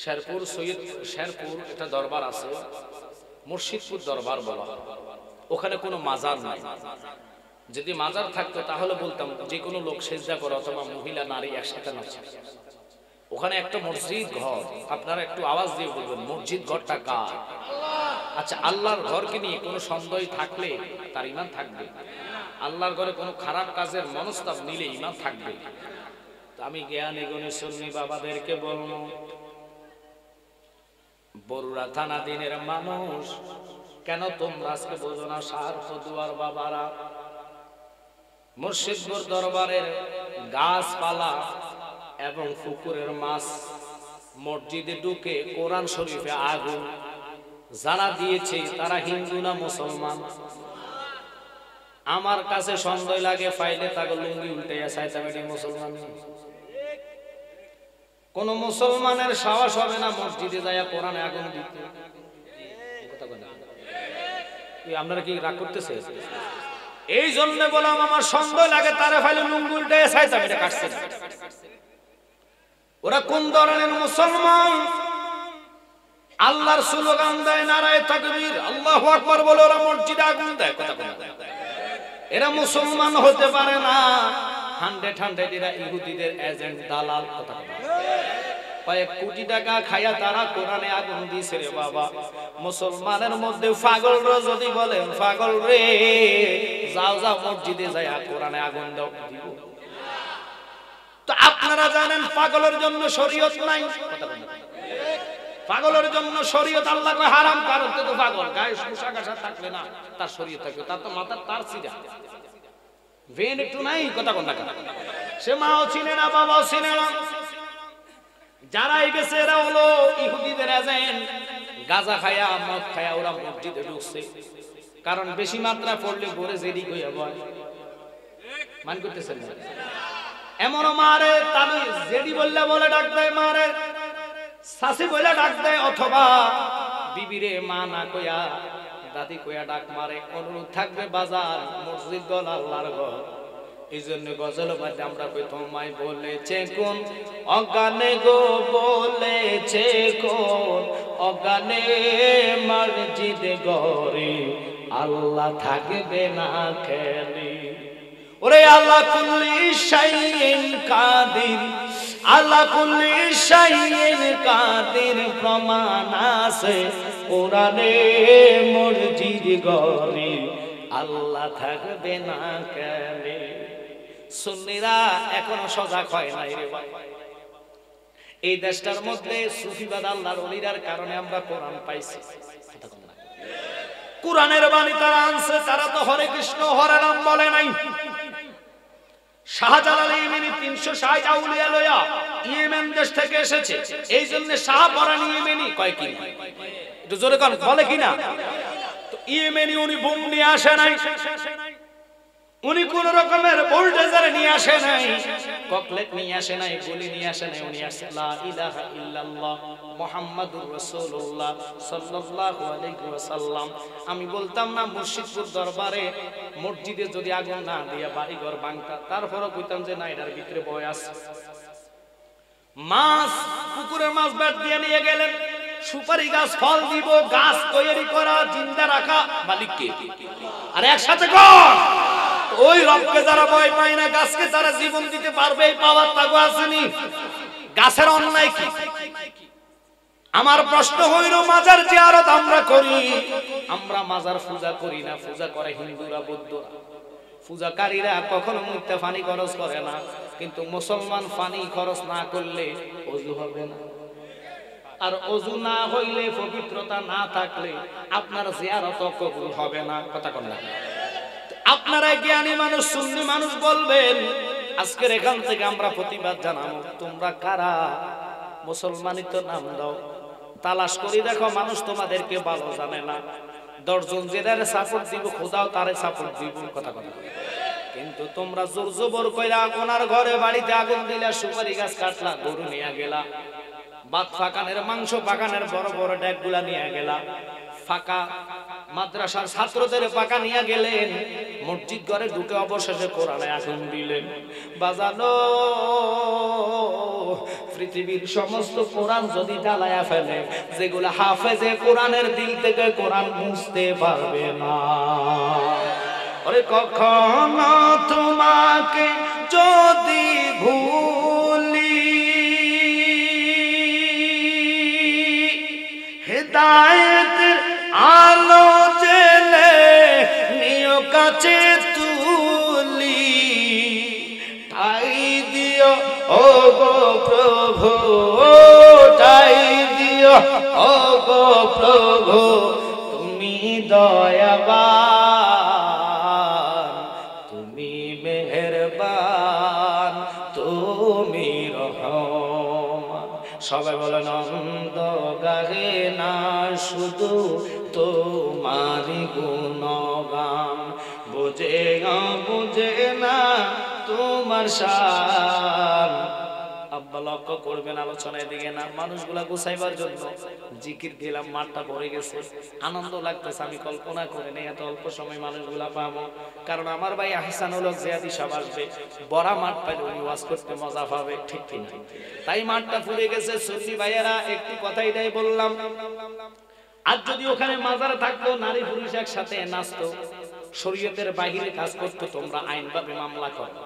শেরপুর সৈয়দ শেরপুর একটা দরবার আছে, মুর্শিদপুর দরবার বলা। ওখানে কোনো মাজার নাই। যদি মাজার থাকতো তাহলে বলতাম যে কোনো লোক সেজদা করে অথবা মহিলা নারী একসাথে নাচে। ওখানে একটা মসজিদ ঘর, আপনারা একটু আওয়াজ দিয়ে বলবেন মসজিদ ঘরটা কার? আচ্ছা, আল্লাহর ঘরকে নিয়ে কোনো সন্দেহ থাকলে তার ঈমান থাকবে। আল্লাহর ঘরে কোনো খারাপ কাজের মনস্তাব নিলে ঈমান থাকবে। তো আমি জ্ঞানী গুণী সুন্নি বাবাদেরকে বলবো, বরুড়া থানা দিনের মানুষ, কেন তোমরা আজকে বোঝো না? শাহরফুদুয়ার বাবারা মুর্শিদপুর দরবারের গাছপালা এবং পুকুরের মাছ, মসজিদে ঢুকে কোরআন শরীফে আগুন যারা দিয়েছে তারা হিন্দু না মুসলমান? আমার কাছে সন্দেহ লাগে ফাইলে তাকে লুঙ্গি উল্টে সাইতামেটি মুসলমান। কোন মুসলমানের সাহস হবে না মসজিদে যায় কোরআনে আগুন দিতে। আপনারা কি রাগ করতেছে? এই জন্য বললাম আমার সন্দেহ লাগে তারা ফাইলে লুঙ্গি উল্টে সাইতামেটি কাটছে। ওরা কোন ধরনের মুসলমান? আল্লাহর স্লোগান দেয়, নারায়ে তাকবীর, আল্লাহু আকবার বলে ওরা মসজিদে আগুন দেয়। কথা বলে এরা মুসলমান হতে পারে না। 100 এরা ইহুদিদের এজেন্ট, দালাল। কথা বলে কয়েক কোটি টাকা খায়া তারা কোরআনে আগুন দিছে রে বাবা। মুসলমানের মধ্যে পাগলরা যদি বলেন পাগল রে, যাও যাও মসজিদে যায়া কোরআনে আগুন দাও, দিব। তো আপনারা জানেন পাগলের জন্য শরীয়ত নাই। কথা বলে পাগলের জন্য শরীয়ত আল্লাহ কয় হারাম, কারণ তো পাগল গায়ে পোশাক আশাক থাকলে না তার শরীয়ত থাকবে, তার তো মাথার তার ছিঁড়া ভেন একটু নাই। কথা কোন টাকা সে মাও চিনে না, বাবাও চিনে না। যারাই গেছে এরা হলো ইহুদিদের এজেন্ট। গাঁজা খায়া মদ খায়া ওরা মসজিদে ঢুকছে, কারণ বেশি মাত্রা পড়লে ঘরে জেডি কইয়া বয় মান করতেছেন না। এমনও মারে তাহলে জেডি বললে বলে ডাক দেয়, মারে শাসি বলে ডাক দেয়, অথবা বিবিরে মা না কইয়া দাদি কইয়া ডাক মারে। অনুরোধ থাকবে বাজার মসজিদ গল আল্লাহর ঘর। এই জন্য গজল মধ্যে আমরা কই তোমায় বলেছে কোন অজ্ঞানে গো, বলেছে কোন অজ্ঞানে মসজিদ ঘরে আল্লাহ থাকবে না খেলি। ওরে আল্লাহ কুল্লি শাইইন কাদির, আল্লাহ কুল্লি শাইইন কাদির প্রমাণ আছে কোরআনে মসজিদ ঘরে আল্লাহ থাকবে না কেন? সুন্নিরা এখনো সজাগ হয় নাই রে ভাই। এই দেশটার মধ্যে সুফিবাদ আল্লাহর ওলিদের কারণে আমরা কোরআন পাইছি। কোরআনের বাণী তারা আনছে, তারা তো হরে কৃষ্ণ হরে রাম বলে নাই। শাহজালাল ইয়েমেনি 360 আউলিয়া লয়া ইয়েমেন দেশ থেকে এসেছে, এই জন্য শাহপরান ইয়েমেনি কয় কি একটু জোরে কোন বলে কিনা? তো ইয়েমেনি উনি বোম নিয়ে আসে নাই, উনি কোন রকমের বোল্ডেজার নিয়ে আসে নাই, ককলেট নিয়ে আসে নাই, গুলি নিয়ে আসে নাই। উনি আসে লা ইলাহা ইল্লাল্লাহ মুহাম্মাদুর রাসূলুল্লাহ সাল্লাল্লাহু আলাইহি ওয়াসাল্লাম। আমি বলতাম না মুর্শিদপুর দরবারে মসজিদে যদি আগুন না দিয়া বাড়িঘর ভাঙতা, তারপরও কইতাম যে না এটার ভিতরে ভয় আছে। মাছ পুকুরের মাছ ব্যাট দিয়ে নিয়ে গেলেন, সুপারি গাছ ফল দিব, গাছ তৈরি করা জিন্দা রাখা মালিককে। আর একসাথে কর ওই রবকে যারা ভয় পায় না, গাছকে তারা জীবন দিতে পারবে, এই পাওয়ার তাগো আসেনি। গাছের অন্যায় কি? আমার প্রশ্ন হইল, মাজার জিয়ারত আমরা করি, আমরা মাজার পূজা করি না। পূজা করে হিন্দুরা, বৌদ্ধরা। পূজাকারীরা কখনো মুক্তা পানি খরচ করে না, কিন্তু মুসলমান পানি খরচ না করলে ওযু হবে না। আর ওযু না হইলে, পবিত্রতা না থাকলে আপনার জিয়ারত কবুল হবে না। কথা কন না? আপনারা জ্ঞানী মানুষ, সুন্নি মানুষ বলবেন, আজকের এখান থেকে আমরা প্রতিবাদ জানাবো। তোমরা কারা? মুসলমানই তো নাম দাও, তালাশ করি দেখো মানুষ তোমাদেরকে ভালো জানে না। 10 জন যেটারে সাপোর্ট দিব খোদাও তারে সাপোর্ট দিব। কথা কথা কিন্তু তোমরা জোর জবর কইরা ওনার ঘরে বাড়িতে আগুন দিলা, সুপারি গাছ কাটলা, গরু নিয়ে গেলা, ভাত ফাকানের মাংস বাগানের বড় বড় ডেকগুলা নিয়ে গেলা, ফাঁকা মাদ্রাসার ছাত্রদের পাকা নিয়ে গেলেন, মসজিদ ঘরে ঢুকে অবশেষে কোরআনে আগুন দিলেন। বাজানো পৃথিবীর সমস্ত কোরআন যদি জ্বালায়া ফেলে, যেগুলো হাফেজে কোরআনের দিল থেকে কোরআন মুছতে পারবে না। আরে কখনো তোমাকে যদি ভুলি, হেদায়েতের আলো জেলে নিয় কাছে তুলি, ঠাই দিও ও গো প্রভু, ঠাই দিও ও গো প্রভু, তুমি দয়াবান, তুমি মেহেরবান, তুমি রহমান। সবাই বলেন অন্ধ গাহে না শুধু তোমারি গুণগান, বুঝে বুঝে না তোমার শান। আব্বা লক্ষ্য করবেন আলোচনায় দিকে না, মানুষগুলা গুছাইবার জন্য জিকির দিলাম, মাঠটা ভরে গেছে, আনন্দ লাগতেছে। আমি কল্পনা করে নেই এত অল্প সময় মানুষগুলা পাবো, কারণ আমার ভাই আহসানুল হক জিয়াদি সাহেব আসবে, বড় মাঠ পাইলে উনি ওয়াজ করতে মজা পাবে, ঠিক কিনা? তাই মাঠটা ফুলে গেছে। সুন্নি ভাইয়েরা একটি কথা এটাই বললাম, আর যদি ওখানে মাজার থাকতো, নারী পুরুষ একসাথে নাচতো, শরীয়তের বাহিরে কাজ করতো, তোমরা আইনভাবে মামলা করো।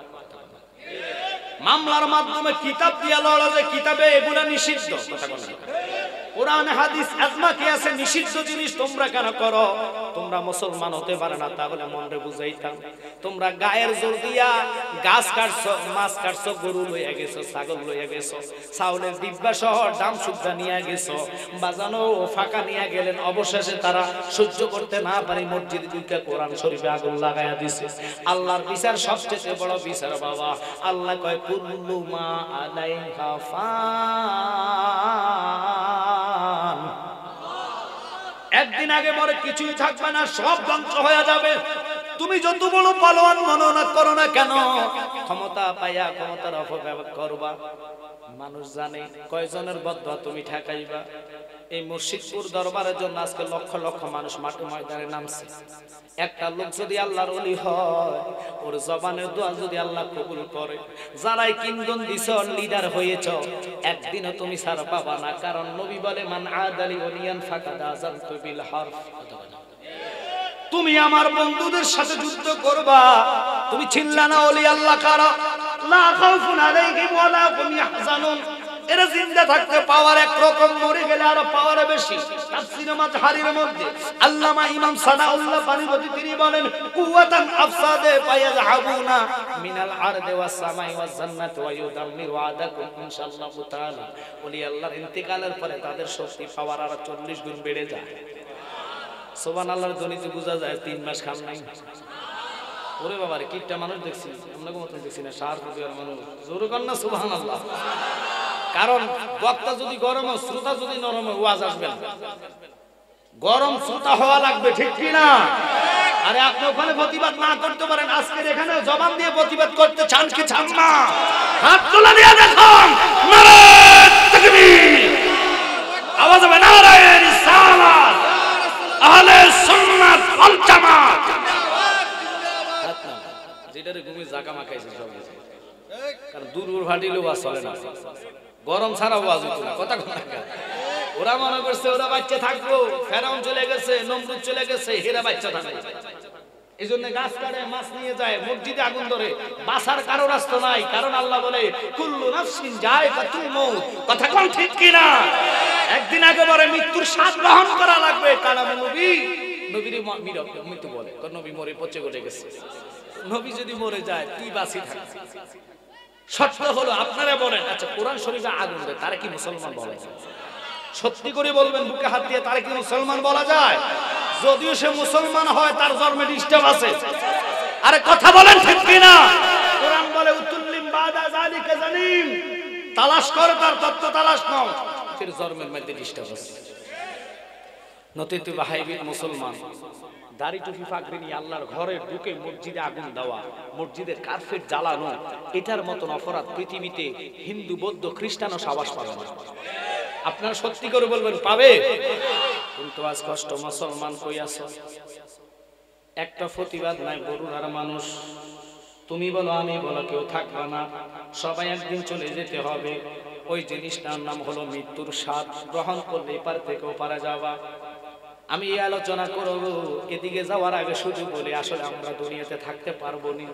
মামলার মাধ্যমে কিতাব দিয়া লড়া, যে কিতাবে এগুলা নিষিদ্ধ, কথা বলেন। কোরআন হাদিস আজমা কি আছে, নিষিদ্ধ জিনিস তোমরা কেন করো? তোমরা মুসলমান হতে পারে না, তাহলে মনরে বুঝাইতাম। তোমরা গায়ের জোর দিয়া গাছ কাটছো, মাছ কাটছো, গরু লইয়া গেছো, ছাগল লইয়া গেছো, চাউলের ডিব্বা সহ দাম সুদ্ধা নিয়ে গেছো, বাজানো ফাঁকা নিয়ে গেলেন। অবশেষে তারা সহ্য করতে না পারে মসজিদে দুইটা কোরআন শরীফে আগুন লাগাইয়া দিছে। আল্লাহর বিচার সবচেয়ে বড় বিচার বাবা। আল্লাহ কয় কুল্লু মা আলাইহা ফান, একদিন আগে পরে কিছুই থাকবে না, সব ধ্বংস হয়ে যাবে। তুমি যত বড় পালোয়ান মনোনা করো না কেন, ক্ষমতা পাইয়া ক্ষমতার অপব্যবহার করবা। মানুষ জানে কয়জনের বদদোয়া তুমি ঠেকাইবা। এই মুর্শিদপুর দরবারের জন্য আজকে লক্ষ লক্ষ মানুষ মাঠে ময়দানে নামছে। একটা লোক যদি আল্লাহর ওলি হয়, ওর জবানের দোয়া যদি আল্লাহ কবুল করে, যারাই কিংদন দিছ, লিডার হয়েছ, একদিনও তুমি ছাড় পাবা না। কারণ নবী বলে, মান আদালি ওলিয়ান ফাকাদ আযানতু বিল হারব। তুমি আমার বন্ধুদের সাথে যুদ্ধ করবা। তুমি চিল্লা না ওলি আল্লাহ কারা, লা খাউফুন আলাইহিম ওয়া লা হুম ইয়াহজানুন। এরা জিন্দা থাকতে পাওয়ার একরকম, মরে গেলে আরো পাওয়ার বেশি। তাফসীরে মাযহারির মধ্যে আল্লামা ইমাম সানাউল্লাহ বানীবতী তিনি বলেন, কুওয়াতান আফসাদে ফায়াযহাবুনা মিনাল আরদি ওয়াস সামাই ওয়াজ জান্নাতি ওয়া ইউদাম্মিরু আদাকুম ইনশাআল্লাহু তাআলা। ওলি আল্লাহর ইন্তেকালের পরে তাদের শক্তি পাওয়ার আরো 40 গুণ বেড়ে যায়। সুবহানাল্লাহর ধ্বনিতে বোঝা যায় 3 মাস খাম নাই। ওরে বাবা রে, কিটটা মানুষ দেখছি, আপনাকে মতন দেখছি না, সার পরিবার মানুষ। জোরে কর না সুবহানাল্লাহ। কারণ বক্তা যদি গরম হয়, শ্রোতা যদি নরম হয়, ওয়াজ আসবে না। গরম শ্রোতা হওয়া লাগবে, ঠিক কি না? আরে আপনি ওখানে প্রতিবাদ না করতে পারেন, আজকের এখানে জবান দিয়ে প্রতিবাদ করতে চান কি চান না? হাত তোলা দিয়ে দেখুন, নারায়ে তাকবীর, আওয়াজ হবে নারায়ে রিসালাত, আহলে সুন্নাত ওয়াল জামাত। যেটারে ঘুমে জাকা মাখাইছে সব, কারণ দূর ভাটিলেও ওয়াজ চলে না, গরম ছাড়া ওয়াজ হইতো না, কথা কথা। ওরা মনে করছে ওরা বাচ্চা থাকবো, ফেরাউন চলে গেছে, নমরুদ চলে গেছে, হেরা বাচ্চা থাকবে। এই জন্য গাছ কাটে, মাছ নিয়ে যায়, মসজিদে আগুন ধরে, বাঁচার কারো রাস্তা নাই। কারণ আল্লাহ বলে, কুল্লু নাফসিন যায়কাতুল মউত। কথা কোন ঠিক কিনা? একদিন আগে বলে মৃত্যুর স্বাদ গ্রহণ করা লাগবে। কালাম নবী, নবীর মৃত্যু বলে, নবী মরে পচে গলে গেছে। নবী যদি মরে যায়, তুই বাঁচি থাক। সত্য হলো, আপনারা বলেন, আচ্ছা কোরআন শরীফে আগুন দেয়, তারা কি মুসলমান বলা যায়? সত্যি করে বলবেন বুকে হাত দিয়ে, তারা কি মুসলমান বলা যায়? যদিও সে মুসলমান হয়, তার জন্মে ডিস্টার্ব আছে। আরে কথা বলেন ঠিক কিনা? কোরআন বলে, উতুল্লিম বাদা যালিকা জানিম, তালাশ করো, তার তত্ত্ব তালাশ নাও, ফির জন্মের মধ্যে ডিস্টার্ব আছে। নতিতু বাহাইবির মুসলমান, দাড়ি টুপি পাগড়ি নিয়ে আল্লাহর ঘরে ঢুকে মসজিদে আগুন দেওয়া, মসজিদের কার্পেট জ্বালানো, এটার মতন অপরাধ পৃথিবীতে হিন্দু, বৌদ্ধ, খ্রিস্টানও সাবাস পাবে না। আপনারা সত্যি করে বলবেন পাবে? কিন্তু আজ কষ্ট, মুসলমান কই আছো? একটা প্রতিবাদ নাই। বরুণার মানুষ, তুমি বলো আমি বলো, কেউ থাকবে না, সবাই একদিন চলে যেতে হবে। ওই জিনিসটার নাম হলো মৃত্যুর স্বাদ। গ্রহণ করলে এপার থেকে ওপারে যাওয়া। আমি এই আলোচনা করব, এদিকে যাওয়ার আগে শুধু বলি আসলে আমরা দুনিয়াতে থাকতে পারবো না,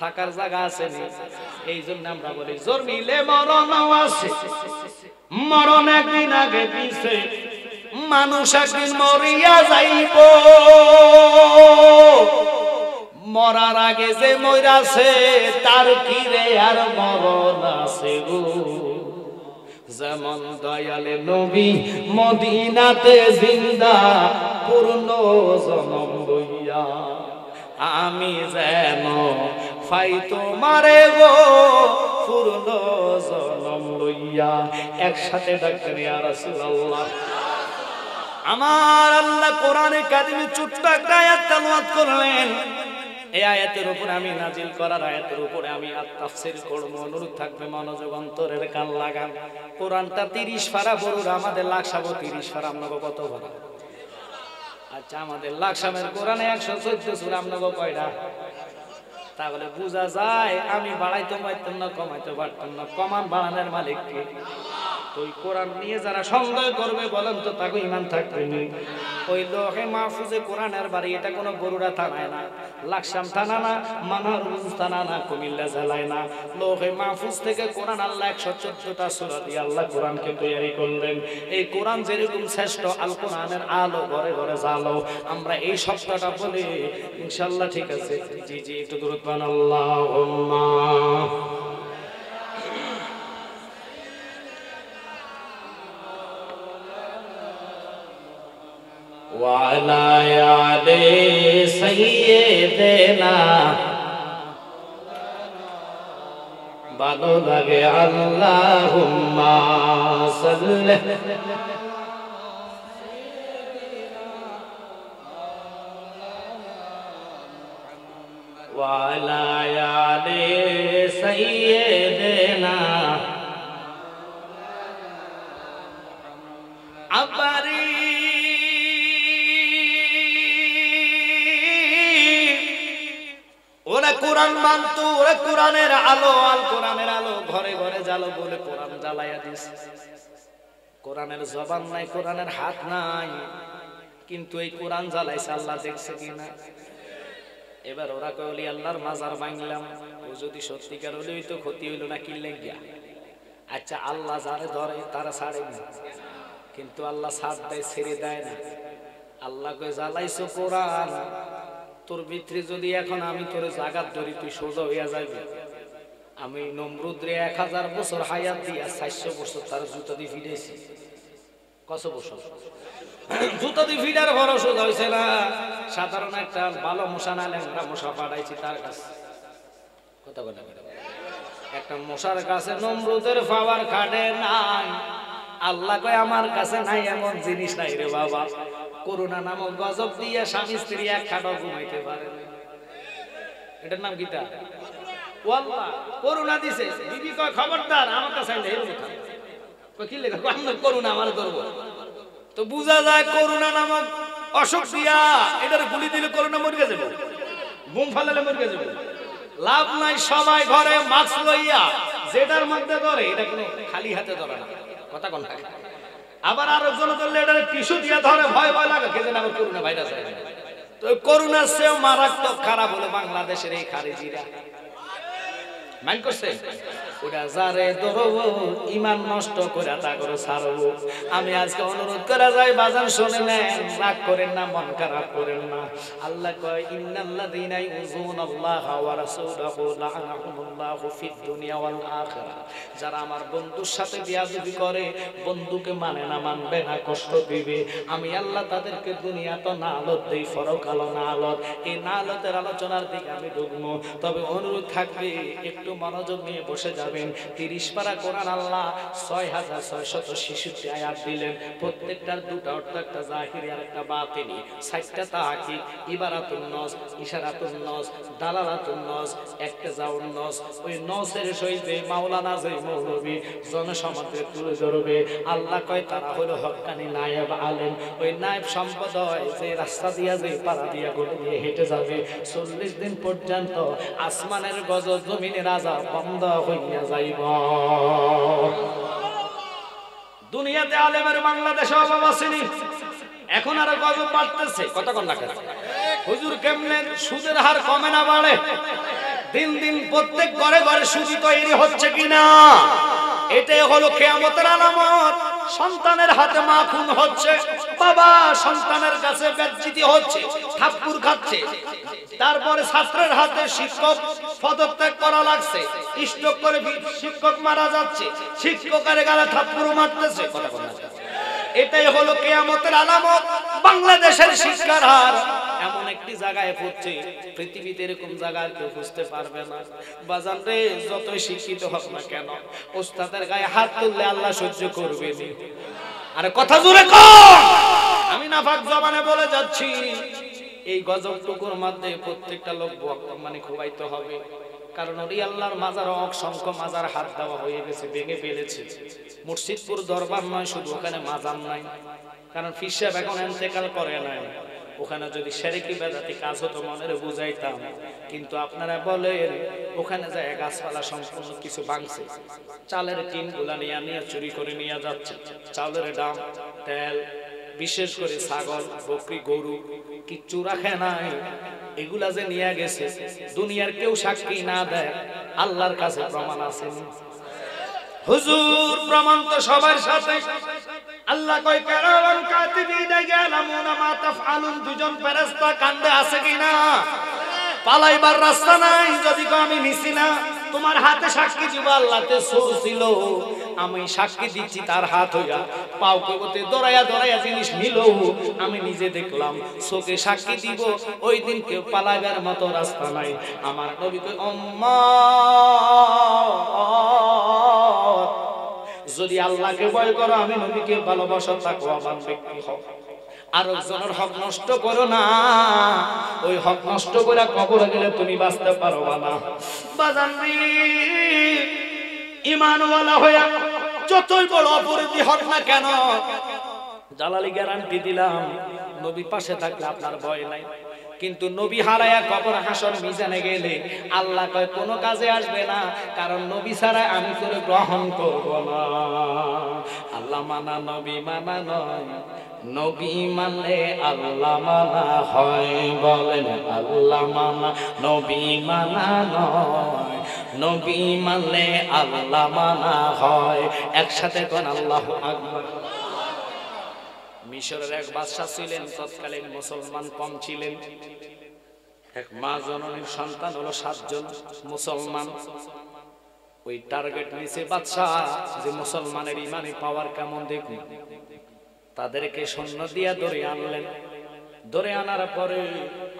থাকার জায়গা আছে নি। এই জন্য আমরা বলি জন্মিলে মরণ আছে, মরণ একদিন আগে পিছে, মানুষ একদিন মরিয়া যাইব। মরার আগে যে মইরাছে তার কি রে আর মরণ আছে গো। যেমন দয়ালে নবী মদিনাতে জিন্দা পূর্ণ জনম লইয়া, আমি যেন ফাই তোমারে গো পূর্ণ জনম লইয়া। একসাথে ডাকতেন ইয়া রাসূলুল্লাহ। আমার আল্লাহ কোরআনে কারিমে ছোট্ট একটা আয়াত তেলাওয়াত করলেন। এই আয়াতের উপর আমি নাজিল করার আয়াতের উপরে আমি তাফসীর করব। অনুরোধ থাকবে মনোযোগ অন্তরের কান লাগান। কোরআনটা 30 পারা বড়ুর, আমাদের লাকসাবো 30 পারা। আপনাকে কত পারা? আচ্ছা, আমাদের লাকসামের কোরআনে 114 সূরা, আপনাকে কয়টা? তাহলে বোঝা যায় আমি বাড়াইতে পারতাম না, কমাইতে পারতাম না। কমান বাড়ানোর মালিক কে? তো ওই কোরআন নিয়ে যারা সন্দেহ করবে বলেন তো তাকে ইমান থাকবে না। ওই লোহে মাহফুজে কোরআনের বাড়ি, এটা কোনো বরুড়া থানায় না, লাকসাম থানা না, মানহারগঞ্জ থানা না, কুমিল্লা জেলায় না। লোহে মাহফুজ থেকে কোরআন আল্লাহ 114টা সূরা দিয়ে আল্লাহ কোরআনকে তৈরি করলেন। এই কোরআন যেরকম শ্রেষ্ঠ, আল কোরআনের আলো ঘরে ঘরে জালো। আমরা এই সপ্তাহটা বলি ইনশাআল্লাহ, ঠিক আছে? জি জি, একটু দরুদ পান। আল্লাহুম্মা وعلى آل سيدنا ভালো লাগে। আল্লাহুম্মা সাল্লি وعلى آل سيدنا আবারি ওরা কোরআন মানতো, ওরা কোরআনের আলো, আল কোরআনের আলো ঘরে ঘরে জ্বালো বলে কোরআন জ্বালাইয়া দিছে। কোরআনের জবান নাই, কোরআনের হাত নাই, কিন্তু এই কোরআন জ্বালাইছে। আল্লাহ দেখছে কিনা? এবার ওরা কইলি আল্লাহর মাজার ভাঙলাম, ও যদি সত্যিকার হলে তো ক্ষতি হইল না, কি লেগিয়া? আচ্ছা, আল্লাহ যারে ধরে তারা ছাড়ে না, কিন্তু আল্লাহ ছাড় দেয়, ছেড়ে দেয় না। আল্লাহ কই জ্বালাইছো কোরআন, তোর ভিতরে যদি এখন আমি তোর জাগাত ধরি, তুই সোজা হইয়া যাবি। আমি নমরুদরে 1000 বছর হায়াত দিয়া 400 বছর তার জুতা দিয়ে ফিরেছি। কত বছর জুতা দিয়ে ফিরার বড় সোজা হয়েছে না? সাধারণ একটা ভালো মশা না ল্যাংড়া মশা পাঠাইছি তার কাছে। কথা বলে একটা মশার কাছে নমরুদের পাওয়ার খাটে নাই। আল্লাহ কয় আমার কাছে নাই এমন জিনিস নাই রে বাবা। করোনা নামক গজব দিয়ে স্বামী স্ত্রী এক খাটও ঘুমাইতে পারে না। এটার নাম কিটা? ওয়াল্লাহ করোনা দিছে। বিবি কয় খবরদার আমার কাছে আইলে এর কথা কয় কি লেখা আমরা করোনা আমার ধরব। তো বুঝা যায় করোনা নামক অসুখ দিয়া এটার গুলি দিলে করোনা মরে যাবে, বোম ফালালে মরে যাবে। লাভ নাই, সবাই ঘরে মাস্ক লইয়া যেটার মধ্যে ধরে এটা কোনো খালি হাতে ধরে না। কথা কোন থাকে? আবার আরেকজন ধরলে এটা টিস্যু দিয়ে ধরে, ভয় ভয় লাগে, কে যেন আমার করোনা ভাইরাস। তো করোনার চেয়েও মারাত্মক খারাপ হলো বাংলাদেশের এই খারিজিরা। মাইন্ড করছে? ওটা যারে ধরবো ইমান নষ্ট করে তা করে ছাড়বো। আমি আজকে অনুরোধ করা যায়, বাজান শুনে নেন, রাগ করেন না, মন খারাপ করেন না। আল্লাহ কয় ইন্নাল্লাযীনা ইউযুনাল্লাহা ওয়া রাসূলাহু লা'নাহুমুল্লাহু ফিদ দুনিয়া ওয়াল আখিরাহ। যারা আমার বন্ধুর সাথে বিয়াদবি করে, বন্ধুকে মানে না, মানবে না, কষ্ট দিবে, আমি আল্লাহ তাদেরকে দুনিয়া তো নালত দেই, পরকালও নালত। এই নালতের আলোচনার দিকে আমি ঢুকবো, তবে অনুরোধ থাকবে একটু মনোযোগ নিয়ে বসে যাবেন। 30 পারা কোরআন আল্লাহ 6666 আয়াত দিলেন। প্রত্যেকটার দুটো অর্থ, একটা জাহিরি আর একটা বাতিনি। 60টা তাহকিক, ইবারাতুন নস, ইশারাতুন নস, দালালাতুন নস, একটা জাউন নস। ওই নসের সহিত মাওলানা যে মৌলবী জনসমাজে তুলে ধরবে, আল্লাহ কয় তারা হলো হক্কানি নায়েব আলেম। ওই নায়েব সম্প্রদায় যে রাস্তা দিয়া, যে পাড়া দিয়া, গলি দিয়ে হেঁটে যাবে, 40 দিন পর্যন্ত আসমানের গজব, জমিনের আযাব বন্ধ হইয়া হইয়া যাইব। দুনিয়াতে আলেমের বাংলাদেশে অভাব আসেনি, এখন আরো গজব বাড়তেছে। কথা কন না কেন? হুজুর কেমনে সুদের হার কমে না বাড়ে? দিন দিন প্রত্যেক ঘরে ঘরে সুদ তৈরি হচ্ছে কিনা? এটাই হলো কিয়ামতের আলামত। সন্তানের হাতে মা খুন হচ্ছে, বাবা সন্তানের কাছে বেজ্জতি হচ্ছে, থাপ্পড় খাচ্ছে। তারপরে ছাত্রের হাতে শিক্ষক পদত্যাগ করা লাগছে, স্ট্রোক করে শিক্ষক মারা যাচ্ছে, শিক্ষকের গালে থাপ্পড় মারতেছে। কথা বলা যায়। এটাই হলো কিয়ামতের আলামত। বাংলাদেশের শিক্ষার হার এমন একটি জায়গায় পড়ছে, পৃথিবীতে এরকম জায়গা কেউ বুঝতে পারবে না। বাজান রে, যতই শিক্ষিত হোক না কেন, ওস্তাদের গায়ে হাত তুললে আল্লাহ সহ্য করবে না। আরে কথা জোরে কর। আমি নাফাক জবানে বলে যাচ্ছি, এই গজবটুকুর মধ্যে প্রত্যেকটা লোক মানে খুবাইতে হবে। কারণ ওই আল্লাহর মাজারে অসংখ্য মাজার হাত দেওয়া হয়ে গেছে, ভেঙে ফেলেছে। মুর্শিদপুর দরবার নয় শুধু, ওখানে মাজার নাই। কারণ পীর সাহেব এখন ইন্তেকাল করে নাই। ওখানে যদি শিরকি বেদাতি কাজ হতো মনের বুঝাইতাম। কিন্তু আপনারা বলেন ওখানে যায় গাছপালা সম্পূর্ণ কিছু ভাঙছে, চালের টিন গুলা নিয়ে চুরি করে নিয়ে যাচ্ছে। চাউলের দাম, তেল, বিশেষ করে ছাগল, বকরি, গরু কিচ্ছু রাখে নাই। এগুলা যে নিয়ে গেছে, দুনিয়ার কেউ সাক্ষী না দেয়, আল্লাহর কাছে প্রমাণ আছে। হুজুর প্রমাণ তো সবার সাথে। আল্লাহ কয় কিরামান কাতিবিন ইয়ালামুনা মা তাফআলুন, দুজন ফেরেশতা কান্দে আছে কিনা? পালাইবার রাস্তা নাই। যদি আমি নিছি না, তোমার হাতে সাক্ষী দিব আল্লাহতে সূর ছিল, আমি সাক্ষী দিচ্ছি তার হাত হইয়া, পাও কবতে দরায়া দরায়া জিনিস নিল, আমি নিজে দেখলাম, চোখে সাক্ষী দিব। ওই দিন কেউ পালাইবার মতো রাস্তা নাই। আমার নবী কয় উম্মত, যদি আল্লাহকে ভয় করো, আমি নবীকে ভালোবাসো, তাকওয়াবান ব্যক্তি হও, আর একজনের হক নষ্ট করো না। ওই হক নষ্ট করে কবরে গেলে তুমি বাঁচতে পারবা না। বাজান রে, ঈমানওয়ালা হইয়া যতই বড় অপরাধী হক না কেন, জালালি গ্যারান্টি দিলাম, নবী পাশে থাকলে আপনার ভয় নাই। কিন্তু নবী হারায়া কবর হাসর মিজানে গেলে আল্লাহ কয় কোনো কাজে আসবে না, কারণ নবী ছাড়া আমি তোরে গ্রহণ করব না। আল্লাহ মানা নবী মানা নয়, নবী মানলে আল্লাহ মানা হয়। বলেন আল্লাহ মানা নবী মানা নয়, নবী মানলে আল্লাহ মানা হয়। একসাথে কোন আল্লাহু আকবার। মিশরের এক বাদশা ছিলেন, তৎকালীন মুসলমান কম ছিলেন। এক মা জননীর সন্তান হলো 7 জন মুসলমান। ওই টার্গেট নিচে বাদশা যে মুসলমানের ইমানি পাওয়ার কেমন দেখুন, তাদেরকে সৈন্য দিয়া ধরে আনলেন। ধরে আনার পরে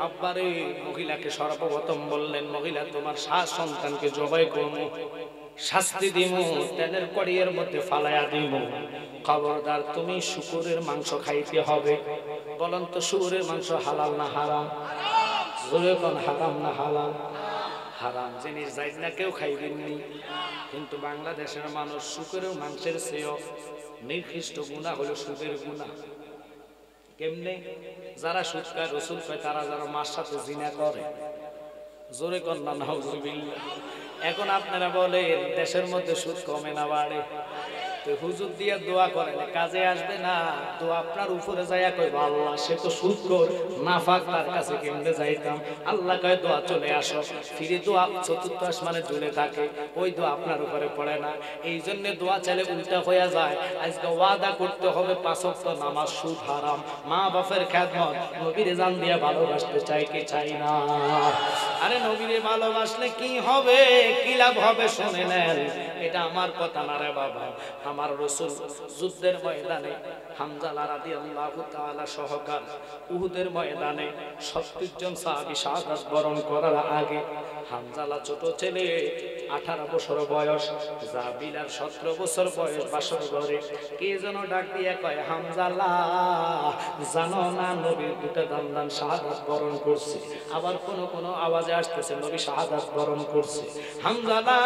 আব্বারে মহিলাকে সর্বপ্রথম বললেন, মহিলা তোমার 7 সন্তানকে জবাই করবো, শাস্তি দিব, তেলের কড়িয়ের মধ্যে ফালাইয়া দিব। খবরদার তুমি শুকুরের মাংস খাইতে হবে। বলেন তো শুকুরের মাংস হালাল না হারাম? জোরে কোন হারাম না হালাল? হারাম জিনিস যাই না কেউ খাইবেননি। কিন্তু বাংলাদেশের মানুষ শুকুরের মাংসের চেয়েও নির্দিষ্ট গুনাহ হলো সুদের গুনাহ। কেমনে? যারা সুদ খায়, রসুল খায়, তারা যারা মার সাথে জিনা করে। জোরে কোন না নাউজুবিল্লাহ। এখন আপনারা বলেন দেশের মধ্যে সুদ কমে না বাড়ে? তো হুজুর দিয়ে দোয়া করেন, কাজে আসবে না। তো আপনার উপরে যাইয়া কইব আল্লাহ সে তো সুদখোর নাফাক, তার কাছে কেমনে যাইতাম? আল্লাহ কয় দোয়া চলে আসো। ফিরে দোয়া 4th আসমানে ঝুলে থাকে, ওই দোয়া আপনার উপরে পড়ে না। এই জন্য দোয়া চাইলে উল্টা হয়ে যায়। আজকে ওয়াদা করতে হবে 5 ওয়াক্ত নামাজ, সুদ হারাম, মা বাপের খেদমত, নবীরে জান দিয়ে ভালোবাসতে চাই কি চাই না? আরে নবীরে ভালোবাসলে কি হবে, কি লাভ হবে শুনে নেন। এটা আমার কথা না রে বাবা। আমার রাসূল যুদ্ধের ময়দানে হামজালা রাদিয়াল্লাহু তাআলা সহকার উহুদের ময়দানে ৩৭ জন সাহাবী শাহাদাত বরণ করার আগে হামজালা ছোট ছেলে, 18 বছর বয়স, জাবিলার 17 বছর বয়স, বাসর ঘরে কে যেন ডাক দিয়ে কয়, হামজালা জানো না নবীর 2টা দান শাহাদাত বরণ করছে। আবার কোন আওয়াজে আসতেছে নবী শাহাদাত বরণ করছে। হামজালা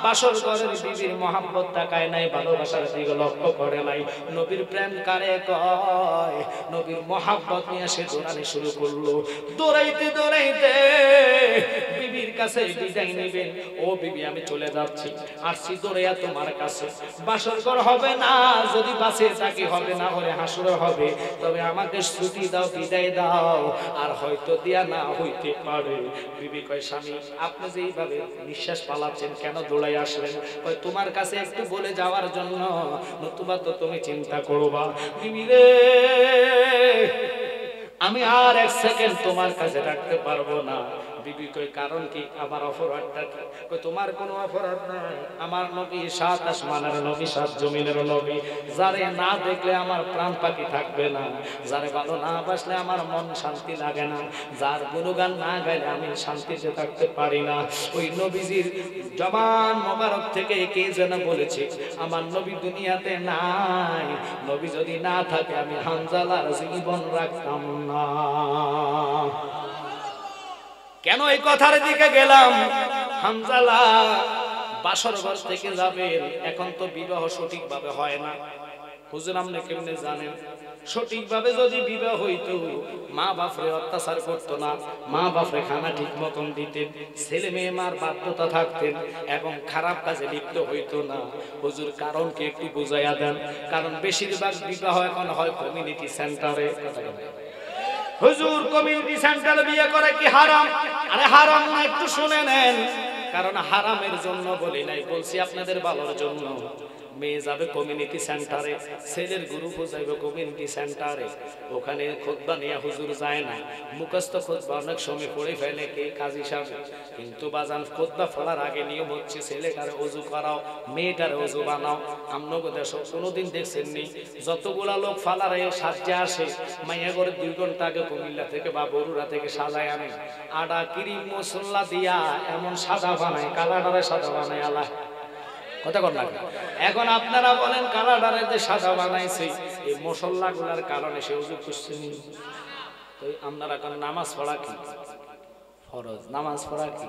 বাসর ঘরের বিবির মহব্বত তাকায় নাই, ভালোবাসার দিকে লক্ষ্য করে নাই। নবীর নবীর প্রেম কারে কয়, নবীর মহাব্বত নিয়ে সে দৌড়ানি শুরু করলো। দৌড়াইতে দৌড়াইতে বিবির কাছে বিদায় নেবেন। ও বিবি, আমি চলে যাচ্ছি, আসছি দৌড়াইয়া তোমার কাছে। বাসর ঘর হবে না, যদি বাসে থাকি হবে, না হলে হাসর হবে, তবে আমাকে ছুটি দাও, বিদায় দাও। আর হয়তো দিয়া না হইতে পারে। বিবি কয়, স্বামী আপনি যে এইভাবে নিঃশ্বাস পালাচ্ছেন, কেন দৌড়াই আসলেন? কয়, তোমার কাছে একটু বলে যাওয়ার জন্য, নতুবা তো তুমি চিন্তা করবা। বিবি রে, আমি আর এক সেকেন্ড তোমার কাছে রাখতে পারবো না। বিবি কই, কারণ কি? আমার অপরাধটা কি? কই, তোমার কোনো অপরাধ নাই। আমার নবী সাত আসমানের নবী, সাত জমিনের নবী, যারে না দেখলে আমার প্রাণ পাখি থাকবে না, যারে ভালো না বাসলে আমার মন শান্তি লাগে না, যার গুণগান না গাইলে আমি শান্তিতে থাকতে পারি না। ওই নবীজির জবান মোবারক থেকে কে যেন বলেছে, আমার নবী দুনিয়াতে নাই, নবী যদি না থাকে আমি হানজালার জীবন রাখতাম না। কেন এই কথার দিকে গেলাম? হানজালা বাসর ঘর থেকে যাবেন, এখন তো বিবাহ সঠিকভাবে হয় না। হুজুর আপনি কেমনে জানেন? সঠিকভাবে যদি বিবাহ হইতো, মা বাপরে অত্যাচার করতো না, মা বাপরে খানা ঠিক মতন দিতেন, ছেলে মেয়ে মার বাধ্যতা থাকতেন এবং খারাপ কাজে লিপ্ত হইতো না। হুজুর কারণ কি একটু বুঝাইয়া দেন? কারণ বেশিরভাগ বিবাহ এখন হয় কমিউনিটি সেন্টারে। হুজুর কমিউনিটি সেন্টারে বিয়ে করে কি হারাম? আরে হারাম না, একটু শুনে নেন। কারণ হারামের জন্য বলি নাই, বলছি আপনাদের ভালোর জন্য। মেয়ে যাবে কমিউনিটি সেন্টারে, ছেলের গ্রুপও যাইবে কমিউনিটি সেন্টারে। ওখানে খুতবা নিয়ে হুজুর যায় না, মুখস্থ খুতবা অনেক সময় পড়ে ফেলে কে কাজী সাহেব। কিন্তু বাজান খুতবা পড়ার আগে নিয়ম হচ্ছে ছেলেটারে ওযু করাও, মেয়েটারে ওযু বানাও। আমনগো দেশ কোনোদিন দেখছেন নি? যতগুলা লোক ফালারে সাজে আসে, মাইয়া করে 2 ঘন্টা আগে কুমিল্লা থেকে বা বরুড়া থেকে সাজায় আনে, আডা কিরিম মশলা দিয়া এমন সাদা বানায়, কালাডারে সাদা বানায়। আল্লাহ কথা কর না। এখন আপনারা বলেন কালাডারে যে সাদা বানাইছে, এই মশলা গুলার কারণে সে ওযু করছেন। তো আপনারা এখন নামাজ পড়া কি ফরজ? নামাজ পড়া কি?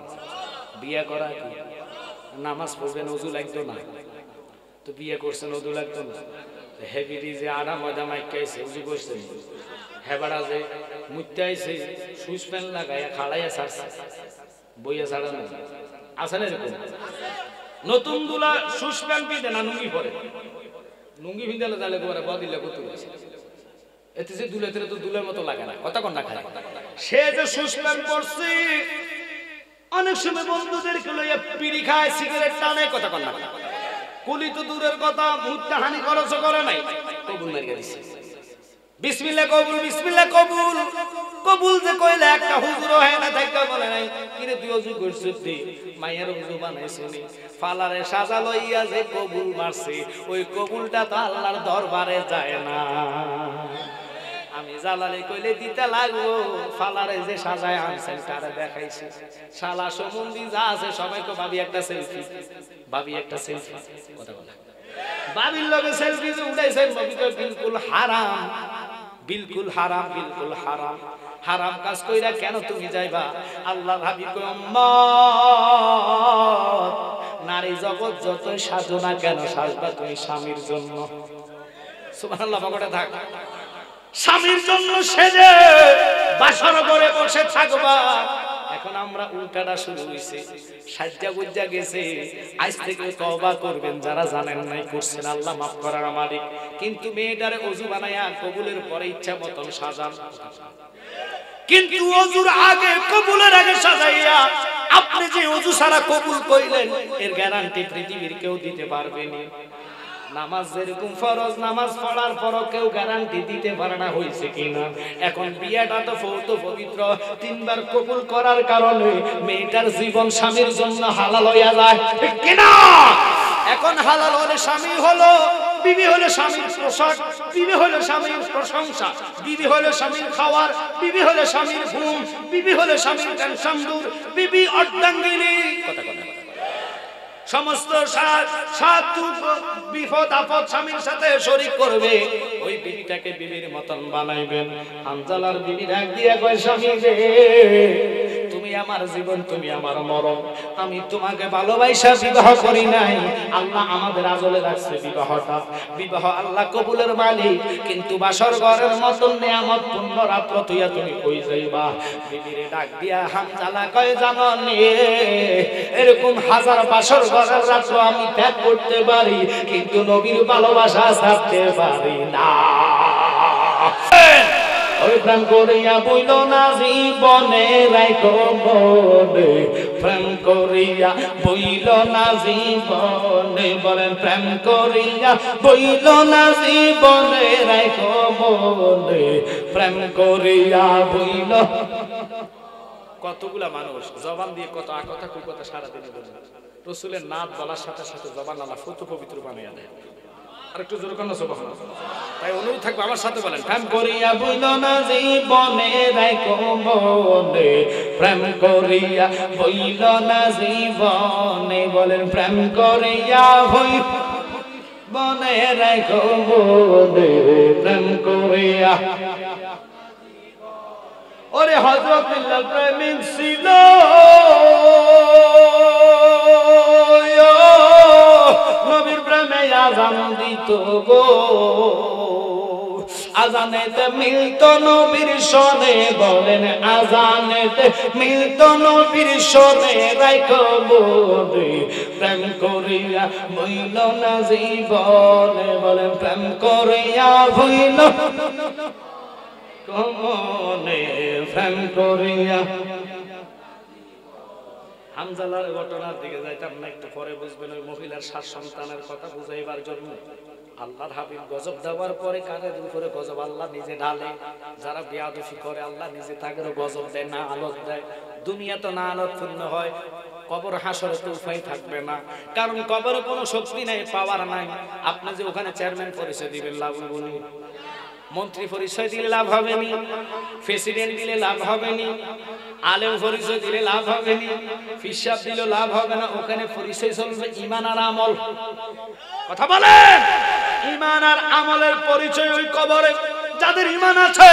বিয়ে করা কি? নামাজ পড়বেন ওযু লাগতো না, তো বিয়ে করছেন ওযু লাগতো না। হেবিরি যে আড়া ময়দা মাইকাইছে ওযু করছেন, হেবাড়া যে মুইতে আইছে সুইচ প্যান্ট লাগাইয়া খাড়াইয়া ছাড়ছে, বইয়া ছাড়া না আছে না এরকম? নতুন দুলা সুইচ প্যান্ট পিঁধে না লুঙ্গি পরে, লুঙ্গি ভিঁধালে তাহলে গোবরে বদিলে কত হয়েছে, এতে যে দুলে তো দুলের মতো লাগে না। কথা কন না খায় সে যে সুইচ প্যান্ট পরছে, অনেক সময় বন্ধুদেরকে লইয়া বিড়ি খায়, সিগারেট টানে। কথা কন না, কুলি তো দূরের কথা, মুহূর্তে হানি খরচ করে নাই, কবুল মারিয়া দিছে। বিসমিল্লাহ কবুল, বিসমিল্লাহ কবুল। কবুল যে কইলে একটা হুজুর হয় না, তাইকা বলে নাই কিরে তুই ওযু করছিস দি, মায়ের ওযু বানাইছনি, ফালারে সাজা লইয়া যে কবুল মারছে, ওই কবুলটা তো আল্লাহর দরবারে যায় না। আমি জালালি কইলে দিতে লাগবো, ফালারে যে সাজায় আনছেন তারে দেখাইছে, শালা সম্বন্ধী যা আছে সবাইকে ভাবি একটা সেলফি, ভাবি একটা সেলফি। কথা বলা বাবির লগে সেলফি যে উঠাইছেন, ভাবি কই বিলকুল হারাম, বিলকুল হারাম, বিলকুল হারাম। হারাম কাজ কইরা কেন তুমি যাইবা? আল্লাহ ভাবি কই উম্মত, নারী জগৎ যতই সাজো না কেন, সাজবা তুমি স্বামীর জন্য। সুবহানাল্লাহ, বকটা থাক, স্বামীর জন্য সেজে বাসর ঘরে বসে থাকবা। এখন আমরা উল্টাটা শুরু হইছে, সাজ্জা গুজ্জা গেছে। আজ থেকে তওবা করবেন যারা জানেন নাই, করছেন, আল্লাহ মাফ করার মালিক। কিন্তু মেয়েটারে ওযু বানায়া কবুলের পরে ইচ্ছা মতন সাজান, কিন্তু ওযুর আগে কবুলের আগে সাজাইয়া আপনি যে ওযু ছাড়া কবুল কইলেন, এর গ্যারান্টি পৃথিবীর কেউ দিতে পারবে না। নামাজ যেরকম ফরজ, নামাজ পড়ার পরও কেউ গ্যারান্টি দিতে পারে না হইছে কিনা। এখন বিয়েটা তো ফৌত পবিত্র, 3 বার কবুল করার কারণে মেয়েটার জীবন স্বামীর জন্য হালাল হইয়া যায়, ঠিক কিনা? এখন হালাল হলে স্বামী হলো, বিবি হলো স্বামীর পোশাক, বিবি হলো স্বামীর প্রশংসা, বিবি হলো স্বামীর খাওয়ার, বিবি হলো স্বামীর ঘুম, বিবি হলো স্বামীর টেনশন দূর, বিবি অর্ধাঙ্গিনী। কথা কথা সমস্ত বিপদ আপদ স্বামীর সাথে শরীক করবে, ওই বিবিটাকে বিবির মতন বানাইবেন। হানজালার বিবি ডাক দিয়া কয়, স্বামী রে তুমি আমার জীবন, তুমি আমার মরণ। আমি তোমাকে ভালোবাসা বিবাহ করি নাই, আল্লাহ আমাদের আজলে রাখছে বিবাহটা। বিবাহ আল্লাহ কবুলের মালিক, কিন্তু বাসর ঘরের মতন নিয়ামত পূর্ণ রাত্র তুইয়া তুমি কই যাইবা? বিবিরে ডাক দিয়া হামজালা কয়, জানো নে এরকম হাজার বাসর ঘরের রাত্র আমি ত্যাগ করতে পারি, কিন্তু নবীর ভালোবাসা ছাড়তে পারি না। ওই প্রেম করিয়া বইল না জীবনে রাইখো মনে, প্রেম করিয়া বইল না জীবনে, বলেন প্রেম করিয়া বইল না জীবনে রাইখো মনে, প্রেম করিয়া বইল। কতগুলা মানুষ জবান দিয়ে কত কথা কুকথা সারাদিনে বলে, রাসূলের নাত বলার সাথে সাথে জবান আল্লাহ ফুত পবিত্র বানিয়ে দেয়। আরেকটু জোরে কেন সুবহানাল্লাহ। তাই অনুরোধ থাকবে আমার সাথে বলেন, প্রেম করিয়া বইল না জীবনে রাইখো মনে, প্রেম করিয়া বইল না জীবনে, বলেন প্রেম করিয়া বইল বনে রাইখো মনে, প্রেম করিয়া। ওরে হযরত বিল্লাল প্রেমিক ছিল, নবীর প্রেমে আযান দিত গো, আযানেতে মিলত নবীর সনে, বলেন আযানেতে মিলত নবীর সনে রাইখো মনে, প্রেম করিয়া বইল না জীবনে, বলেন প্রেম করিয়া বইল মনে, প্রেম করিয়া। হামজালার ঘটনার দিকে যাইতাম না, একটু পরে বুঝবেন। ওই মহিলার 7 সন্তানের কথা বুঝাইবার জন্য আল্লাহর হাবিব গজব দেওয়ার পরে কানের উপরে গজব আল্লাহ নিজে ঢালে। যারা বেয়াদবি করে আল্লাহ নিজে তাদেরও গজব দেয়, না আলোক দেয়। দুনিয়া তো না আলোক পূর্ণ হয়, কবর হাসরে তো উপায় থাকবে না, কারণ কবরে কোনো শক্তি নাই, পাওয়ার নাই। আপনি যে ওখানে চেয়ারম্যান পরিচয় দিবেন লাভ হবে না, মন্ত্রী পরিচয় দিলে লাভ হবে নি, প্রেসিডেন্ট দিলে লাভ হবে নি, আলেম পরিচয় দিলে লাভ হবে নি, ফিসাব দিলে লাভ হবে না। ওখানে পরিচয় চলবে ঈমান আর আমল। কথা বলেন, ঈমান আর আমলের পরিচয় ওই কবরে। যাদের ঈমান আছে,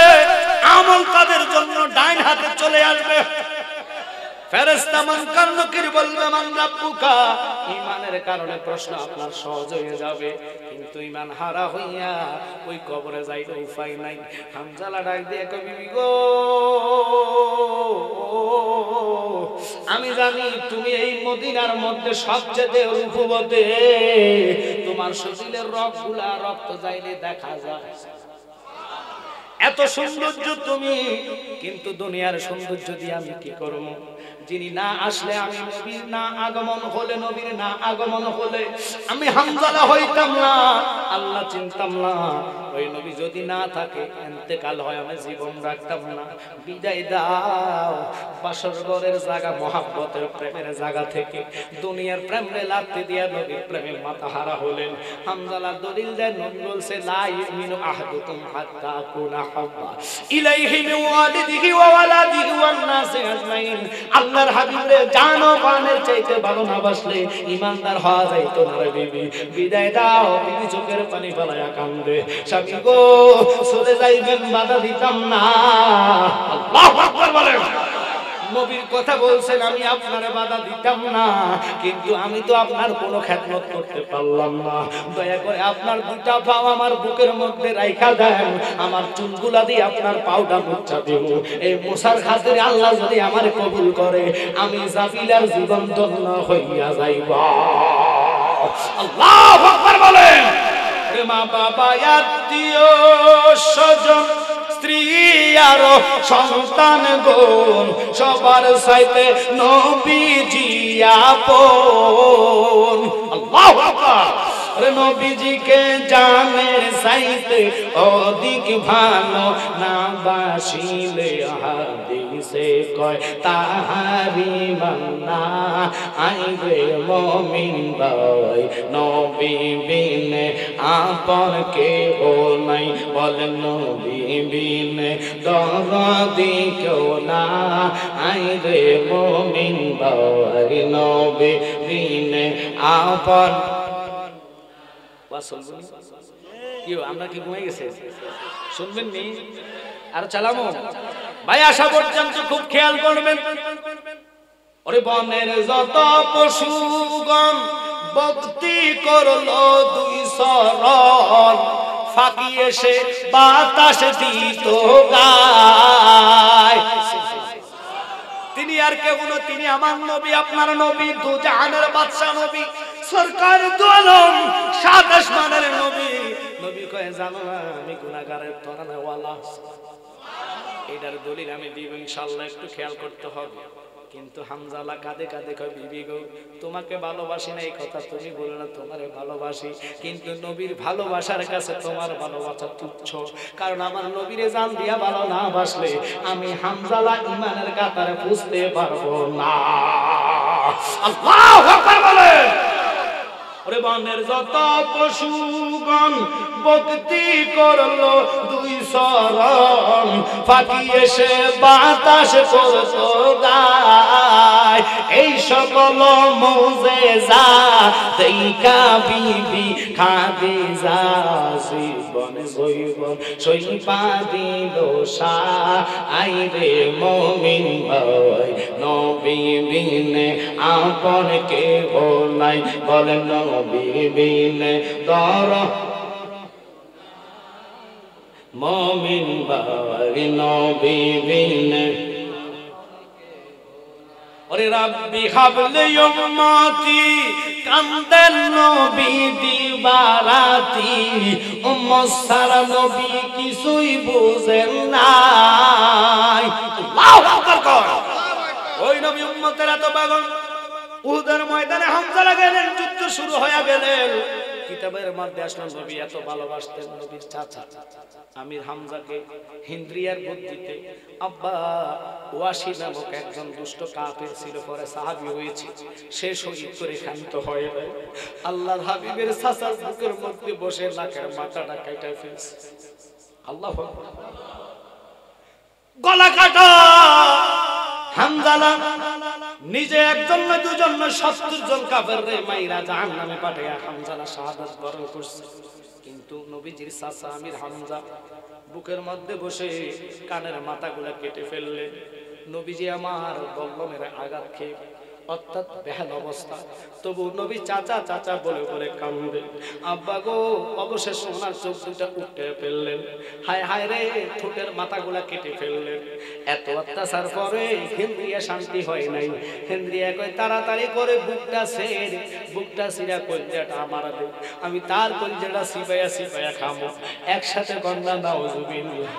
আমল তাদের জন্য ডাইন হাতে চলে আসবে। ফেরেশতা মুনকার নকির বলবে মান রাব্বুকা। ঈমানের কারণে প্রশ্ন আপনার সহজ হয়ে যাবে, কিন্তু ঈমান হারা হইয়া ওই কবরে যাইতে উপায় নাই। হামজালা ডাক দিয়ে কই, বিবি গো, আমি জানি তুমি এই মদিনার মধ্যে সবচেয়ে রূপবতী, তোমার শরীরের রগগুলা রক্ত যাইলে দেখা যায়, এত সৌন্দর্য তুমি, কিন্তু দুনিয়ার সৌন্দর্য দিয়ে আমি কি করব? যিনি না আসলে, আমি নবীর না আগমন হলে, নবীর না আগমন হলে আমি হামজালা হইতাম না, আল্লাহ চিনতাম না। ওই নবী যদি না থাকে, ইন্তেকাল হয়, আমি জীবন রাখতাম না। বিদায় দাও। বাসর ঘরের জায়গা, মহাব্বতের প্রেমের জায়গা থেকে দুনিয়ার প্রেমে লাথি দিয়া নবীর প্রেমে মাথা হারা হলেন। হামজালা দলিল দেয়, নবী বলছে লা ইউমিনু আহাদুকুম হাত্তা আকুনা হাব্বা ইলাইহি মিন ওয়ালিদিহি ওয়া ওয়ালাদিহি ওয়ান নাসি আজমাইন। আল্লাহর হাবিবে জানো প্রাণের চাইতে ভালো না বাসলে ঈমানদার হওয়া যাইতো না রে বিবি। বিদায় দাও। বিবি চোখের পানি ফেলায়া কান্দে, স্বামী গো চলে যাইবেন, বাধা দিতাম না। আল্লাহু আকবার বলেন। নবীর কথা বলছেন, আমি আপনারে বাধা দিতাম না, কিন্তু আমি তো আপনার কোনো খেদমত করতে পারলাম না। দয়া করে আপনার দুটা পাও আমার বুকের মধ্যে রাইখা দেন, আমার চুলগুলা দিয়ে আপনার পাউডার মুছা দেব। এই মুসার খাতিরে আল্লাহ যদি আমারে কবুল করে, আমি জাবিলার জীবন ধন্য হইয়া যাইব। আল্লাহু আকবার বলেন। মা বাবা আত্মীয় স্বজন, স্ত্রী আর সন্তান গণ, সবার সাথে নবীজি আপন। আল্লাহু আকবার। নবীজিকে জানের সাইতে অধিক ভালো না বাসিলে, হাদিসে কয় তাহারি মান্না আইবে মুমিন ভাই, নবী বিনে আপন কেউ নাই, বলেন নবী বিনে দরদি কেউ না, আইবে মুমিন ভাই, নবী বিনে আপন। আমরা কি ঘুমাই গেছে? শুনবেন নি? আর চালামো ভাই, আসা পর্যন্ত খুব খেয়াল করবেন। ওরে বনের যত পশুগণ ভক্তি করলো দুই শরণ, ফাঁকি এসে বাতাস দিত গায়। তিনি আর কেউ না, তিনি আমার নবী, আপনার নবী, দু জাহানের বাদশা নবী, সরকার দু আলম, সাত আসমানের নবী। নবী কয়ে জানো না আমি গুনাহগারের তরানাওয়ালা। এটার দলিল আমি দিব ইনশাআল্লাহ, একটু খেয়াল করতে হবে। কিন্তু হামজালা কাঁদে কাঁদে কয় বিবি গো তোমাকে ভালোবাসি না, এই কথা তুমি বলো না, তোমারে ভালোবাসি, কিন্তু নবীর ভালোবাসার কাছে তোমার ভালোবাসা তুচ্ছ। কারণ আমার নবীরে জান দিয়া ভালো না বাসলে আমি হামজালা ইমানের কাতারে বুঝতে পারবো না। আল্লাহু আকবার বলেন। ওরে বনের যত পশুগণ ভক্তি করলো দুই শরণ, ফাঁকি এসে বাতাস করতো গায়। এই সকল মুজিজা দেখা বিবি খাদিজা জীবন জৈবন সইপা দিল সাই রে মুমিন ভাই, নবী বিনে আপন কেহ নাই, বলেন নবী বিনে দর মুমিন ভাই, নবী বিনে। ওরে রাব্বি হাবলি উম্মতি কান্দেন নবী দিবারাতি, উম্মত সারা নবী কিছুই বুঝেন নাই। আল্লাহু আকবার। ওই নবী উম্মতের এত পাগল, উহুদের ময়দানে হামজা গেলেন, যুদ্ধ শুরু হয়ে গেলেন। কিতাবের মধ্যে আসলেন নবী এত ভালোবাসতেন, নবীর চাচা আমির হামজাকে হিন্দ্রিয়ার বুদ্ধিতে আব্বা ওয়াসি নামক একজন দুষ্ট কাফের ছিল, পরে সাহাবী হয়েছে, সে শহীদ করে ক্ষান্ত হয়ে গেল। আল্লাহর হাবিবের চাচার বুকের মধ্যে বসে নাকের মাথাটা কাটা ফেলছে। আল্লাহু আকবার। গলা কাটা হামজালা নিজে একজন না দুজন না ৭০ জন কাফেররে মাইরা জাহান্নামে পাঠাইয়া হামজালা শাহাদাত বরণ করছে। কিন্তু নবীজির চাচা আমির হামজা বুকের মধ্যে বসে কানের মাথাগুলা কেটে ফেললেন। নবীজি আমার বল্লমের আঘাত খেয়ে অর্থাৎ বেহাল অবস্থা, তবু নবী চাচা চাচা বলে বলে কান্দে। আব্বা গো অবশেষ ওনার চোখ দুটা উঠে ফেললেন। হায় হায় রে, ঠোঁটের মাথাগুলা কেটে ফেললেন। এত অত্যাচার পরে হেন্দ্রিয়া শান্তি হয় নাই। হেন্দ্রিয়া কয় তাড়াতাড়ি করে বুকটা ছিঁড়া কলজাটা আমার দে, আমি তার কলজাটা সিপাইয়া সিপাইয়া খামো। একসাথে কন্যা নাউজুবিল্লাহ।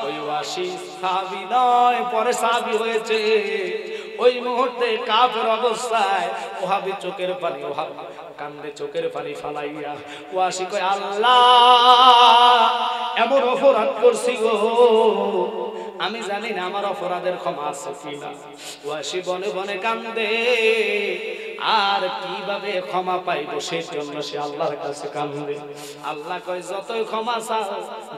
ওই ওয়াসি সাহাবী নয়, পরে সাহাবী হয়েছে। ওই মুহূর্তে কাফের অবস্থায় ওহাবি চোখের পানি, ওহাবি কান্দে চোখের পানি ফালাইয়া ওয়াসি কয় আল্লাহ এমন অপরাধ করছি গো, আমি জানি না আমার অপরাধের ক্ষমা আছে কিনা। ওয়াসি বনে বনে কান্দে, আর কিভাবে ক্ষমা পাইব সেই জন্য সে আল্লাহর কাছে কান্দে। আল্লাহ কয় যতই ক্ষমা চাও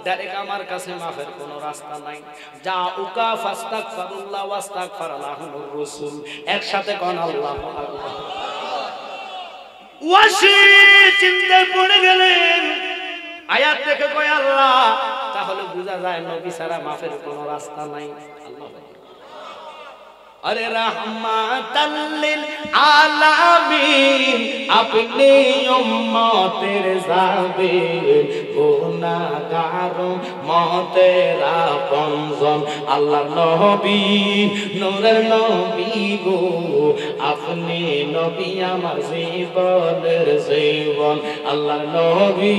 ডাইরেক্ট আমার কাছে মাফের কোনো রাস্তা নাই। যা উকা ফাস্তাগফিরুল্লাহ ওয়াস্তাগফিরুল রাসূল, একসাথে কোন আল্লাহু আকবার। ওয়াসি চিন্তায় পড়ে গেলেন। আয়াত দেখে কয় আল্লাহ, তাহলে বোঝা যায় নবী ছাড়া মাফের কোনো রাস্তা নাই। আল্লাহ अरे रहमतल लिल आलामीन अपनी उम्मतेर जाबिन गुनाहगारों मौतेरा पंजन अल्लाह नबी नूरेर नबी गो अपनी नबी आमार जीवनेर जीवन अल्लाह नबी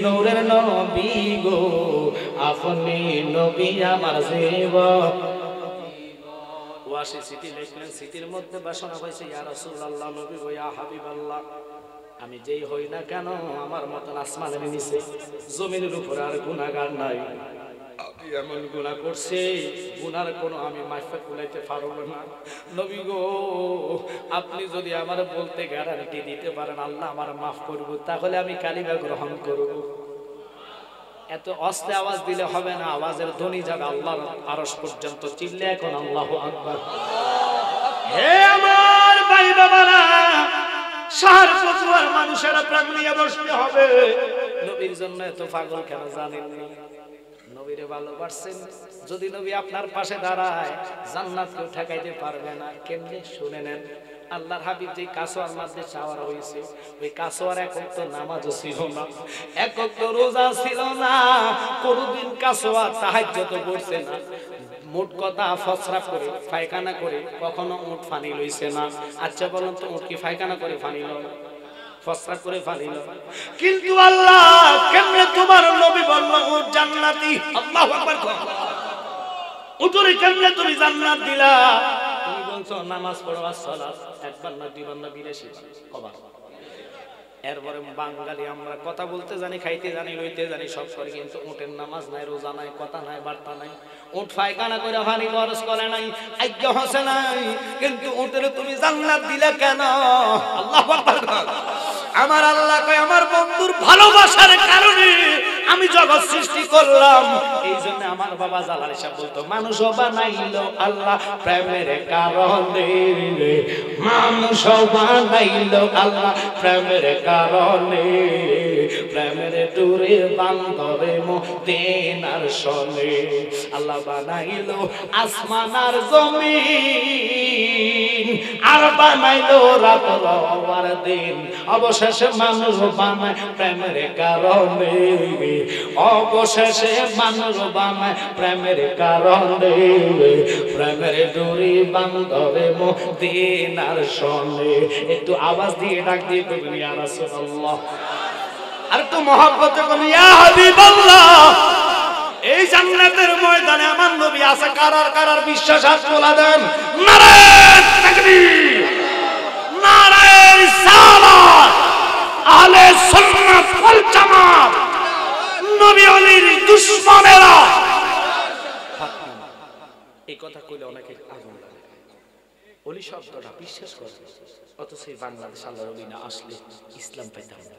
नूरेर नबी गो अपनी नबी आमार जीवन। ওয়াসি চিঠি লিখলেন, চিঠির মধ্যে বাসনা হয়েছে ইয়া রাসূলুল্লাহ, নবী গো, ইয়া হাবিবাল্লাহ, আমি যেই হই না কেন আমার মতন আসমানের নিচে জমিনের উপর আর গুনাহগার নাই। আমি এমন গুনাহ করছি গুনার কোনো আমি মাফ কুলাইতে পারবো না। নবী গো, আপনি যদি আমার বলতে গ্যারান্টি দিতে পারেন আল্লাহ আমার মাফ করব, তাহলে আমি কালিমা গ্রহণ করব। এত অস্তে আওয়াজ দিলে হবে না, আওয়াজের ধ্বনি যাবে আল্লাহর আরশ পর্যন্ত। চিল্লে এখন আল্লাহু আকবার। হে আমার ভাই বাবারা, শহর পশুর মানুষেরা প্রাণ নিয়ে বসতে হবে। নবীর জন্য এত পাগল কেন জানেননি? নবীরে ভালোবাসছেন, যদি নবী আপনার পাশে দাঁড়ায় জান্নাত কেউ ঠেকাইতে পারবে না। কেমনে শুনে নেন। আল্লাহর হাবিব যে কাসোয়ার মধ্যে চাওয়ার হয়েছে, ওই কাসোয়ার এক ওয়াক্ত নামাজও ছিল না, এক ওয়াক্ত রোজা ছিল না, কোনদিন কাসোয়া তাহাজ্জুদ পড়ছে না। মোট কথা ফসরাপ করে পায়খানা করে কখনো উট পানি লইছে না। আচ্ছা বলুন তো, উট কি পায়খানা করে পানি লয়? ফসরাপ করে পানি লয়। কিন্তু আল্লাহ কেমনে তোমার নবী বলল উট জান্নাতি? আল্লাহু আকবার। উটরে কেমনে তুমি জান্নাত দিলা? তুমি বলছো নামাজ পড়ো আর সালাত, একবার না দুইবার না 82 বার। এরপরে বাঙালি আমরা কথা বলতে জানি, খাইতে জানি, লইতে জানি, সব করে, কিন্তু উটের নামাজ নাই, রোজা নাই, কথা নাই, বার্তা নাই। উট পায়খানা করে পানি খরচ করে নাই, আজ্ঞা হসে নাই, কিন্তু উটের তুমি জান্নাত দিলে কেন? আল্লাহু আকবার। আমার আল্লাহ কয় আমার বন্ধুর ভালোবাসার কারণে আমি জগৎ সৃষ্টি করলাম। এই জন্য আমার বাবা জালাল সাহেব বলতো মানুষ বানাইলো আল্লাহ প্রেমের কারণে, মানুষ বানাইলো আল্লাহ প্রেমের কারণে, প্রেমের ডোরে বান্ধরে মদিনার সনে। আল্লাহ বানাইলো আসমান আর জমিন, আর বানাইলো রাত আর দিন, অবশেষে মানুষ বানায় প্রেমের কারণে, অবশেষে মানুষ বানায় প্রেমের কারণে, প্রেমের ডোরি বান্ধরে মদিনার সনে। একটু আওয়াজ দিয়ে ডাক দিয়ে বলুন ইয়া রাসূলুল্লাহ, আর একটু মহব্বতে বলুন ইয়া হাবিবাল্লাহ। এই জান্নাতের ময়দানে আমার নবী আছে, কারার কারার বিশ্বাস হাত তোলা দেন। নারায়ে তাকবীর, নারায়ে রিসালাত, আহলে সুন্নাত ওয়াল জামাত। নবী ওলির দুশমনেরা এই কথা কইলে অনেকে আগুন লাগে, ওলি শব্দটা বিশ্বাস করে, অথচ এই বাংলাদেশ আল্লাহর ওলি না আসলে ইসলাম পেতাম না।